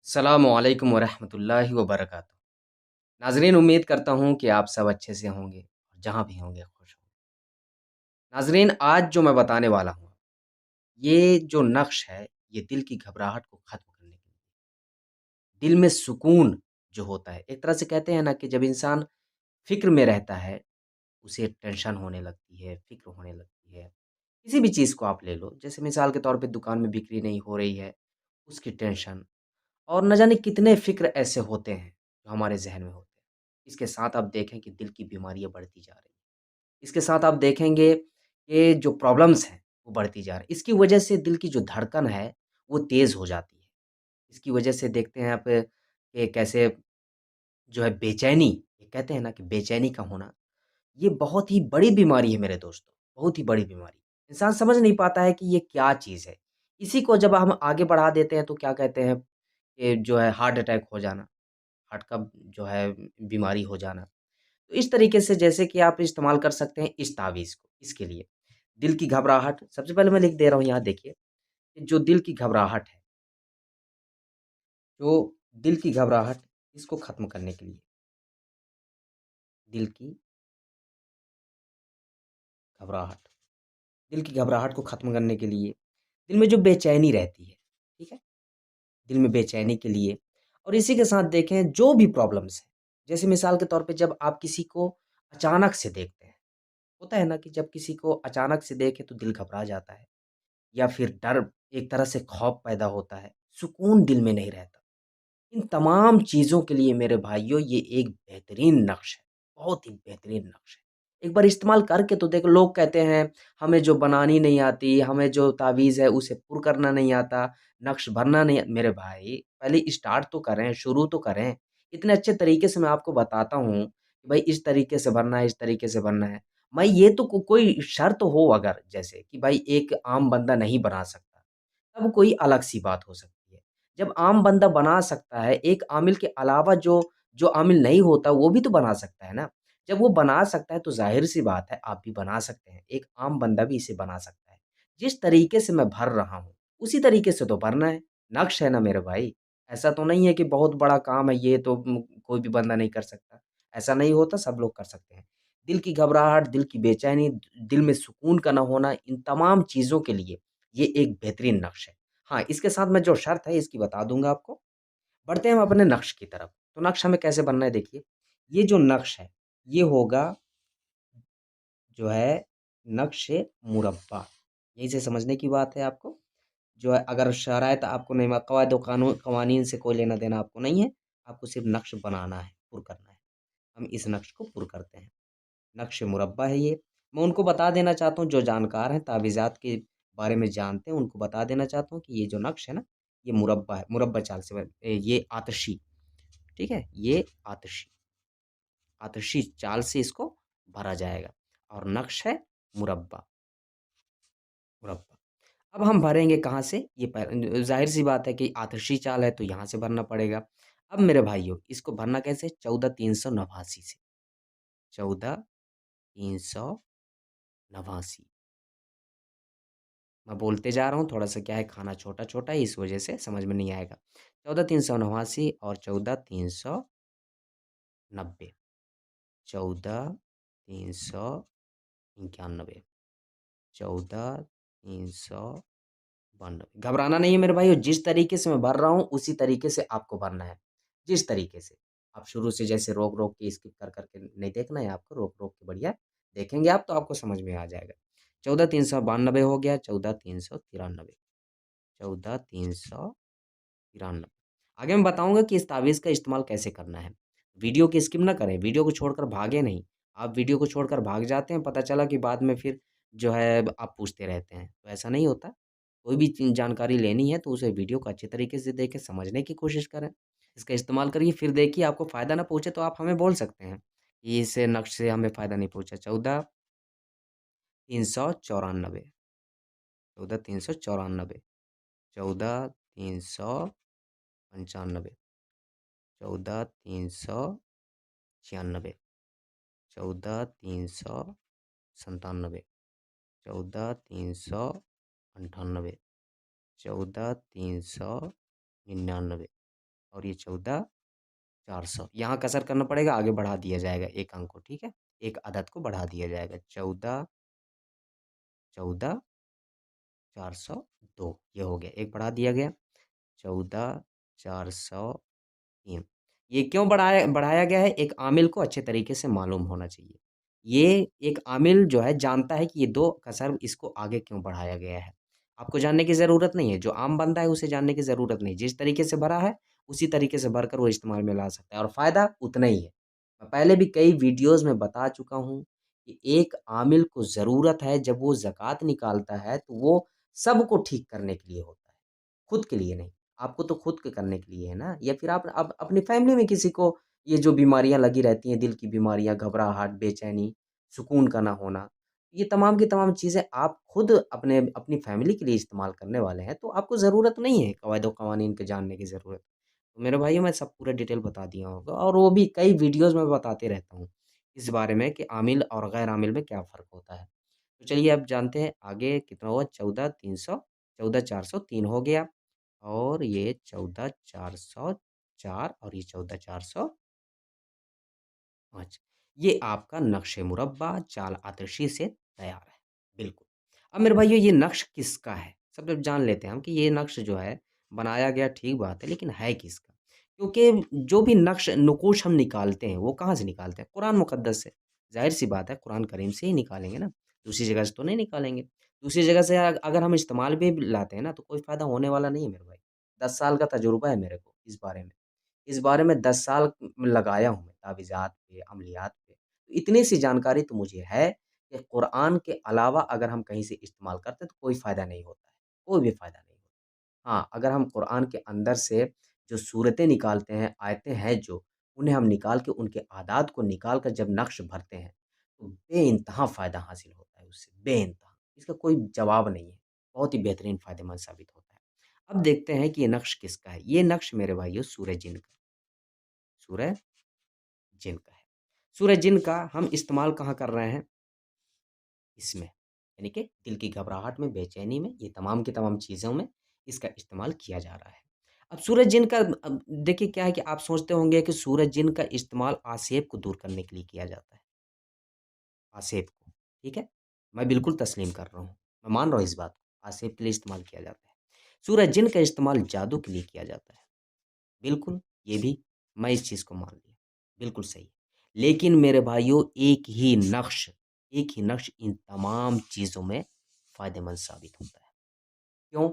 अस्सलामुअलैकुम वरहमतुल्लाहि वबरकातुहू। नाज़रीन उम्मीद करता हूँ कि आप सब अच्छे से होंगे, जहाँ भी होंगे खुश होंगे। नाज़रीन आज जो मैं बताने वाला हूँ, ये जो नक्श है, ये दिल की घबराहट को ख़त्म करने के लिए, दिल में सुकून जो होता है, एक तरह से कहते हैं ना कि जब इंसान फ़िक्र में रहता है, उसे टेंशन होने लगती है, फ़िक्र होने लगती है। किसी भी चीज़ को आप ले लो, जैसे मिसाल के तौर पे दुकान में बिक्री नहीं हो रही है, उसकी टेंशन और न जाने कितने फ़िक्र ऐसे होते हैं, जो हमारे ज़हन में होते हैं। इसके साथ आप देखें कि दिल की बीमारियाँ बढ़ती जा रही हैं। इसके साथ आप देखेंगे कि जो प्रॉब्लम्स हैं, वो बढ़ती जा रही हैं। इसकी वजह से दिल की जो धड़कन है, वो तेज़ हो जाती है। इसकी वजह से देखते हैं आप कि कैसे जो है बेचैनी, ये कहते हैं ना कि बेचैनी का होना, ये बहुत ही बड़ी बीमारी है मेरे दोस्तों, बहुत ही बड़ी बीमारी। इंसान समझ नहीं पाता है कि ये क्या चीज़ है। इसी को जब हम आगे बढ़ा देते हैं तो क्या कहते हैं कि जो है हार्ट अटैक हो जाना, हार्ट का जो है बीमारी हो जाना। तो इस तरीके से जैसे कि आप इस्तेमाल कर सकते हैं इस तावीज़ को, इसके लिए। दिल की घबराहट सबसे पहले मैं लिख दे रहा हूँ यहाँ देखिए, कि जो दिल की घबराहट है, जो दिल की घबराहट इसको ख़त्म करने के लिए, दिल की घबराहट, दिल की घबराहट को ख़त्म करने के लिए, दिल में जो बेचैनी रहती है, ठीक है? दिल में बेचैनी के लिए और इसी के साथ देखें जो भी प्रॉब्लम्स हैं, जैसे मिसाल के तौर पे जब आप किसी को अचानक से देखते हैं, होता है ना कि जब किसी को अचानक से देखें तो दिल घबरा जाता है या फिर डर एक तरह से खौफ पैदा होता है, सुकून दिल में नहीं रहता। इन तमाम चीज़ों के लिए मेरे भाइयों ये एक बेहतरीन नक्श है, बहुत ही बेहतरीन नक्श है। एक बार इस्तेमाल करके तो देखो लोग कहते हैं हमें जो बनानी नहीं आती, हमें जो तावीज़ है उसे पुर करना नहीं आता, नक्श भरना नहीं मेरे भाई पहले स्टार्ट तो करें, शुरू तो करें। इतने अच्छे तरीके से मैं आपको बताता हूँ कि भाई इस तरीके से भरना है, इस तरीके से भरना है। मैं ये तो कोई शर्त हो अगर जैसे कि भाई एक आम बंदा नहीं बना सकता, तब कोई अलग-सी बात हो सकती है। जब आम बंदा बना सकता है, एक आमिल के अलावा जो जो आमिल नहीं होता, वो भी तो बना सकता है ना। जब वो बना सकता है, तो ज़ाहिर-सी बात है, आप भी बना सकते हैं। एक आम बंदा भी इसे बना सकता है। जिस तरीके से मैं भर रहा हूँ, उसी तरीके से तो भरना है। नक्श है ना मेरे भाई। ऐसा तो नहीं है कि बहुत बड़ा काम है, ये तो कोई भी बंदा नहीं कर सकता। ऐसा नहीं होता, सब लोग कर सकते हैं। दिल की घबराहट, दिल की बेचैनी, दिल में सुकून का ना होना, इन तमाम चीज़ों के लिए ये एक बेहतरीन नक्श है। हाँ, इसके साथ मैं जो शर्त है इसकी बता दूँगा आपको। बढ़ते हैं हम अपने नक्श की तरफ। तो नक्श हमें कैसे बनना है देखिए, ये जो नक्श है, ये होगा जो है नक्श-ए-मुरब्बा। यहीं से समझने की बात है आपको। जो है अगर शराइत आपको नहीं कवायद व कवानीन से कोई लेना-देना आपको नहीं है, आपको सिर्फ़ नक्श बनाना है, पुर करना है। हम इस नक्श को पुर करते हैं। नक्श-ए-मुरब्बा है ये। मैं उनको बता देना चाहता हूँ जो जानकार हैं, तावीज़ात के बारे में जानते हैं, उनको बता देना चाहता हूँ कि ये जो नक्श है ना, ये मुरब्बा है, मुरब्बा चाल से ये आतशी, ठीक है? ये आतशी, आतशी चाल से इसको भरा जाएगा और नक्श है मुरब्बा, मुरब्बा। अब हम भरेंगे कहाँ से? ये ज़ाहिर-सी बात है कि आतशी चाल है तो यहाँ से भरना पड़ेगा। अब मेरे भाइयों इसको भरना कैसे? 14,389 से, 14,389 मैं बोलते जा रहा हूँ, थोड़ा-सा क्या है खाना छोटा-छोटा है इस वज़ह से समझ में नहीं आएगा। 14,389 और 14,390 14,391 14,392 घबराना नहीं है मेरे भाइयों, जिस तरीके से मैं भर रहा हूँ, उसी तरीके से आपको भरना है। जिस तरीके से। आप शुरू से जैसे रोक-रोक के स्किप कर के नहीं देखना है आपको, रोक-रोक के बढ़िया देखेंगे आप तो आपको समझ में आ जाएगा। 14,392 हो गया, 14,393 14,393 आगे मैं बताऊँगा कि इस तावीज़ का इस्तेमाल कैसे करना है। वीडियो की स्किप ना करें, वीडियो को छोड़कर भागें नहीं। आप वीडियो को छोड़कर भाग जाते हैं, पता चला कि बाद में फिर जो है आप पूछते रहते हैं, तो ऐसा नहीं होता। कोई भी चीज़ जानकारी लेनी है तो उसे वीडियो को अच्छे तरीके से देखें, समझने की कोशिश करें। इसका इस्तेमाल करिए, फिर देखिए आपको फ़ायदा ना पहुँचे तो आप हमें बोल सकते हैं, कि इस नक्श से हमें फ़ायदा नहीं पहुँचा। 14,394 14,394 14,395 14,396 14,397 14,398 14,399 और ये 14,400 यहाँ कसर करना पड़ेगा, आगे बढ़ा दिया जाएगा 1 अंक को, ठीक है? 1 अदद को बढ़ा दिया जाएगा 14,402 ये हो गया, 1 बढ़ा दिया गया 14,403 ये क्यों बढ़ाया बढ़ाया गया है? एक आमिल को अच्छे तरीके से मालूम होना चाहिए। ये एक आमिल जो है जानता है कि ये 2 कसर इसको आगे क्यों बढ़ाया गया है। आपको जानने की ज़रूरत नहीं है, जो आम बंदा है उसे जानने की ज़रूरत नहीं। जिस तरीके से भरा है, उसी तरीके से भरकर वो इस्तेमाल में ला सकता है और फ़ायदा उतना ही है। मैं पहले भी कई वीडियोज़ में बता चुका हूँ कि एक आमिल को ज़रूरत है जब वो ज़कात निकालता है तो वो सबको ठीक करने के लिए होता है, खुद के लिए नहीं। आपको तो खुद के करने के लिए है ना, या फिर आप अपनी फैमिली में किसी को ये जो बीमारियाँ लगी रहती हैं, दिल की बीमारियाँ, घबराहट, बेचैनी, सुकून का ना होना, ये तमाम की तमाम चीज़ें आप खुद अपनी फैमिली के लिए इस्तेमाल करने वाले हैं, तो आपको ज़रूरत नहीं है कवायद-व-क़वानीन के जानने की ज़रूरत। तो मेरे भाइयों मैं सब पूरा डिटेल बता दिया होगा और वो भी कई वीडियोज़ में बताते रहता हूँ, इस बारे में कि आमिल और गैर आमिल में क्या फ़र्क होता है। तो चलिए अब जानते हैं आगे कितना हुआ 14,403 हो गया और ये 14,404 और ये 14,405 ये आपका नक्शे-मुरब्बा चाल आतिशी से तैयार है। बिल्कुल। अब मेरे भाइयों ये नक्श किसका है? सब जान लेते हैं हम कि ये नक्श जो है बनाया गया ठीक बात है लेकिन है किसका? क्योंकि जो भी नक्श नक़ूश हम निकालते हैं वो कहाँ से निकालते हैं? कुरान मुक़द्दस से। ज़ाहिर-सी बात है कुरान करीम से ही निकालेंगे ना, दूसरी जगह से तो नहीं निकालेंगे। दूसरी जगह से अगर हम इस्तेमाल भी लाते हैं ना तो कोई फ़ायदा होने वाला नहीं है मेरे भाई। 10 साल का तजुर्बा है मेरे को इस बारे में। इस बारे में 10 साल लगाया हूँ मैं तावीज़ात पे, अमलियात पे। तो इतनी सी जानकारी तो मुझे है कि कुरान के अलावा अगर हम कहीं से इस्तेमाल करते हैं तो कोई फ़ायदा नहीं होता है, कोई भी फ़ायदा नहीं होता। हाँ, अगर हम कुरान के अंदर से जो सूरतें निकालते हैं, आयतें हैं जो, उन्हें हम निकाल के उनके आदात को निकाल कर जब नक्श भरते हैं, तो बेइंतहा फ़ायदा हासिल होता है उससे, बेइंतहा। इसका कोई जवाब नहीं है। बहुत ही बेहतरीन फ़ायदेमंद साबित होता है। अब देखते हैं कि ये नक्श किसका है? ये नक्श मेरे भाइयों सूरह जिन का है। सूरह जिन का है। सूरह जिन का हम इस्तेमाल कहाँ कर रहे हैं? इसमें, यानी कि दिल की घबराहट में, बेचैनी में, ये तमाम की तमाम चीज़ों में इसका इस्तेमाल किया जा रहा है। अब सूरह जिन का अब देखिए क्या है कि आप सोचते होंगे कि सूरह जिन का इस्तेमाल आसेब को दूर करने के लिए किया जाता है, आसेब को, ठीक है? मैं बिल्कुल तस्लीम कर रहा हूँ, मैं मान रहा हूँ इस बात को, आसेब के लिए इस्तेमाल किया जाता है। सूरह जिन का इस्तेमाल जादू के लिए किया जाता है। बिल्कुल, ये भी मैं इस चीज़ को मान लिया, बिल्कुल सही। लेकिन मेरे भाइयों एक ही नक्श इन तमाम चीज़ों में फ़ायदेमंद साबित होता है। क्यों?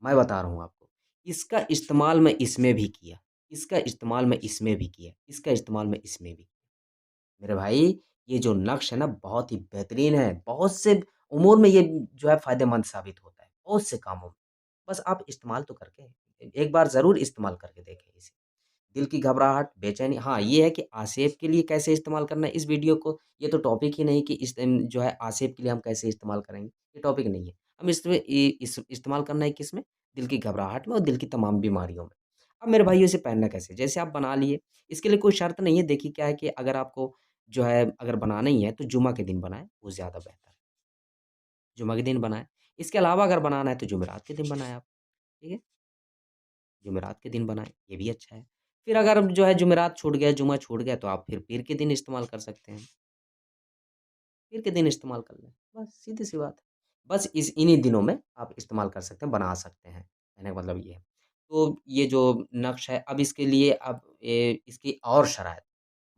मैं बता रहा हूँ आपको। इसका इस्तेमाल मैं इसमें भी किया, इसका इस्तेमाल मैं इसमें भी किया, इसका इस्तेमाल मैं इसमें भी। मेरे भाई, ये जो नक्श है ना बहुत ही बेहतरीन है, बहुत से उमूर में ये जो है फ़ायदेमंद साबित होता है, बहुत से कामों में। बस आप इस्तेमाल तो करके एक बार ज़रूर इस्तेमाल करके देखें इसे। दिल की घबराहट, बेचैनी हाँ, ये है कि आसेब के लिए कैसे इस्तेमाल करना है इस वीडियो को ये तो टॉपिक ही नहीं कि जो है आसेब के लिए हम कैसे इस्तेमाल करेंगे, ये टॉपिक नहीं है। हम इसमें इस्तेमाल करना है किसमें? दिल की घबराहट में और दिल की तमाम बीमारियों में। अब मेरे भाइयों इसे पहनना कैसे? जैसे आप बना लिए, इसके लिए कोई शर्त नहीं है देखिए क्या है कि अगर आपको जो है अगर बनाना ही है तो जुमा के दिन बनाएँ, वो ज़्यादा बेहतर है। जुमा के दिन बनाएँ। इसके अलावा अगर बनाना है तो जुमेरात के दिन बनाएँ आप, ठीक है? जुमेरात के दिन बनाएँ, ये भी अच्छा है। फिर अगर जो है जुमेरात छूट गया, जुमा छूट गया तो आप फिर पीर के दिन इस्तेमाल कर सकते हैं। पीर के दिन इस्तेमाल कर लें, बस सीधी-सी बात है। बस इन्हीं दिनों में आप इस्तेमाल कर सकते हैं, बना सकते हैं, कहने का मतलब ये है। तो ये जो नक्श है अब इसके लिए अब इसकी और शराइत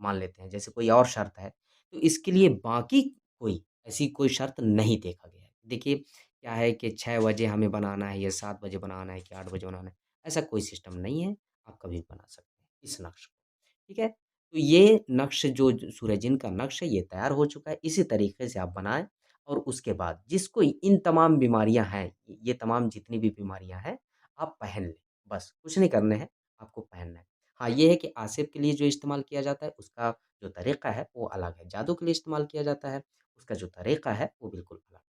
मान लेते हैं, जैसे कोई और शर्त है, तो इसके लिए बाकी कोई ऐसी कोई शर्त नहीं देखा गया है। देखिए, क्या है कि 6 बजे हमें बनाना है या 7 बजे बनाना है कि 8 बजे बनाना है, ऐसा कोई सिस्टम नहीं है, आप कभी भी बना सकते हैं इस नक्श को, ठीक है? तो ये नक्श जो सूरज जिन का नक्श है, ये तैयार हो चुका है, इसी तरीके से आप बनाएँ और उसके बाद जिसको इन तमाम बीमारियाँ हैं, ये तमाम जितनी भी बीमारियाँ हैं, आप पहन लें, बस कुछ नहीं करने हैं, आपको पहनना है। हाँ, ये है कि आसिफ के लिए जो इस्तेमाल किया जाता है, उसका जो तरीक़ा है, वो अलग है। जादू के लिए इस्तेमाल किया जाता है, उसका जो तरीक़ा है, वो बिल्कुल अलग है।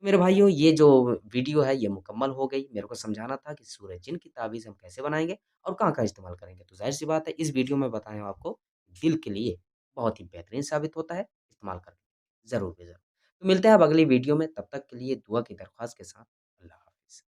मेरे भाइयों, ये जो वीडियो है, ये मुकम्मल हो गई। मेरे को समझाना था कि सूरज जिन की तावीज़ हम कैसे बनाएँगे और कहाँ-कहाँ इस्तेमाल करेंगे। तो ज़ाहिर-सी बात है, इस वीडियो में बताया हूँ आपको, दिल के लिए बहुत ही बेहतरीन साबित होता है, इस्तेमाल करके ज़रूर भी ज़रूर। तो मिलते हैं अब अगली वीडियो में, तब तक के लिए दुआ की दरख्वास्त के साथ। अल्लाह हाफ़िज़।